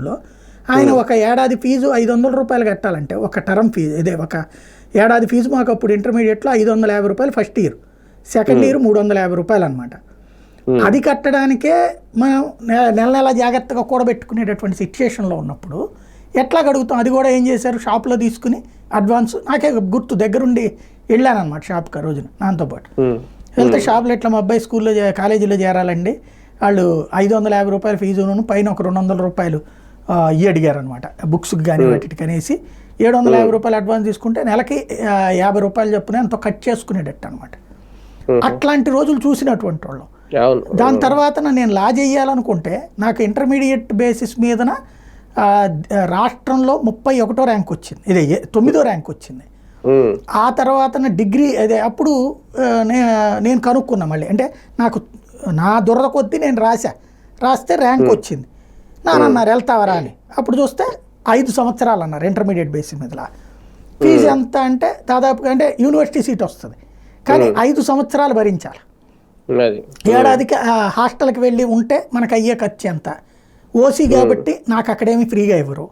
లో ఆయన ఒక ఏడాది ఫీజు 500 రూపాయలు కట్టాలంటే ఒక టర్మ్ ఫీజు ఇదే ఒక ఏడాది ఫీజు మాకు అప్పుడు ఇంటర్మీడియట్లో 550 రూపాయలు ఫస్ట్ ఇయర్, సెకండ్ ఇయర్ 350 రూపాయలు అనమాట. అది కట్టడానికే మనం నెల నెల జాగ్రత్తగా కూడబెట్టుకునేటటువంటి సిచ్యుయేషన్లో ఉన్నప్పుడు ఎట్లా గడుగుతాం? అది కూడా ఏం చేశారు, షాప్లో తీసుకుని అడ్వాన్స్, నాకే గుర్తు దగ్గరుండి వెళ్ళాను అనమాట షాప్కి ఆ రోజున నాతో పాటు. వెళ్తే షాప్లో ఇట్లా మా అబ్బాయి స్కూల్లో కాలేజీలో చేరాలండి, వాళ్ళు 550 రూపాయల ఫీజును పైన ఒక 200 రూపాయలు అడిగారు అనమాట బుక్స్కి కానీ వాటికి అనేసి. 750 రూపాయలు అడ్వాన్స్ తీసుకుంటే నెలకి 50 రూపాయలు చెప్పునే అంత కట్ చేసుకునేటట్టు అనమాట. అట్లాంటి రోజులు చూసినటువంటి వాళ్ళం. దాని తర్వాత నేను లా చేయాలనుకుంటే నాకు ఇంటర్మీడియట్ బేసిస్ మీదన రాష్ట్రంలో 31వ ర్యాంక్ వచ్చింది, ఇదే 9వ ర్యాంక్ వచ్చింది. ఆ తర్వాత డిగ్రీ అదే అప్పుడు నేను కనుక్కున్నా మళ్ళీ, అంటే నాకు నా దురద కొద్దీ నేను రాస్తే ర్యాంక్ వచ్చింది. నాన్నన్నారు వెళ్తావరా అని. అప్పుడు చూస్తే 5 సంవత్సరాలు అన్నారు ఇంటర్మీడియట్ బేసిస్ మీద. ఫీజు ఎంత అంటే దాదాపుగా అంటే యూనివర్సిటీ సీట్ వస్తుంది కానీ 5 సంవత్సరాలు భరించాలి. ఏడాదికి హాస్టల్కి వెళ్ళి ఉంటే మనకు అయ్యే ఖర్చు ఎంత, ఓసీ కాబట్టి నాకు అక్కడేమి ఫ్రీగా ఇవ్వరు,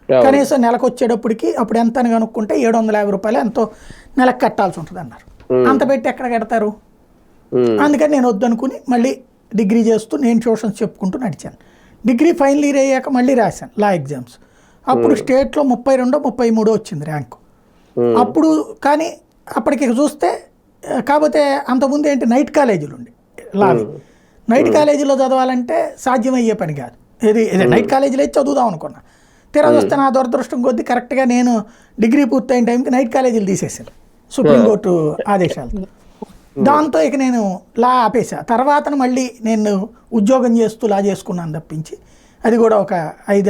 కనీసం నెలకు వచ్చేటప్పటికి అప్పుడు ఎంత అని కనుక్కుంటే 750 రూపాయలు ఎంతో నెలకు కట్టాల్సి ఉంటుంది అన్నారు. అంత పెట్టి ఎక్కడ కడతారు? అందుకని నేను వద్దనుకుని మళ్ళీ డిగ్రీ చేస్తూ నేను ట్యూషన్స్ చెప్పుకుంటూ నడిచాను. డిగ్రీ ఫైనల్ ఇయర్ అయ్యాక మళ్ళీ రాశాను లా ఎగ్జామ్స్. అప్పుడు స్టేట్లో 32 33 వచ్చింది ర్యాంకు అప్పుడు. కానీ అప్పటికి చూస్తే కాకపోతే అంతకుముందు ఏంటి నైట్ కాలేజీలు ఉండి లావి, నైట్ కాలేజీలో చదవాలంటే సాధ్యమయ్యే పని కాదు. ఇది నైట్ కాలేజీలో చదువుదాం అనుకున్నా, తీరా వస్తే నా దురదృష్టం కొద్దీ కరెక్ట్గా నేను డిగ్రీ పూర్తయిన టైంకి నైట్ కాలేజీలు తీసేసాను సుప్రీంకోర్టు ఆదేశాలు. దాంతో ఇక నేను లా ఆపేసా. తర్వాత మళ్ళీ నేను ఉద్యోగం చేస్తూ లా చేసుకున్నాను తప్పించి, అది కూడా ఒక 5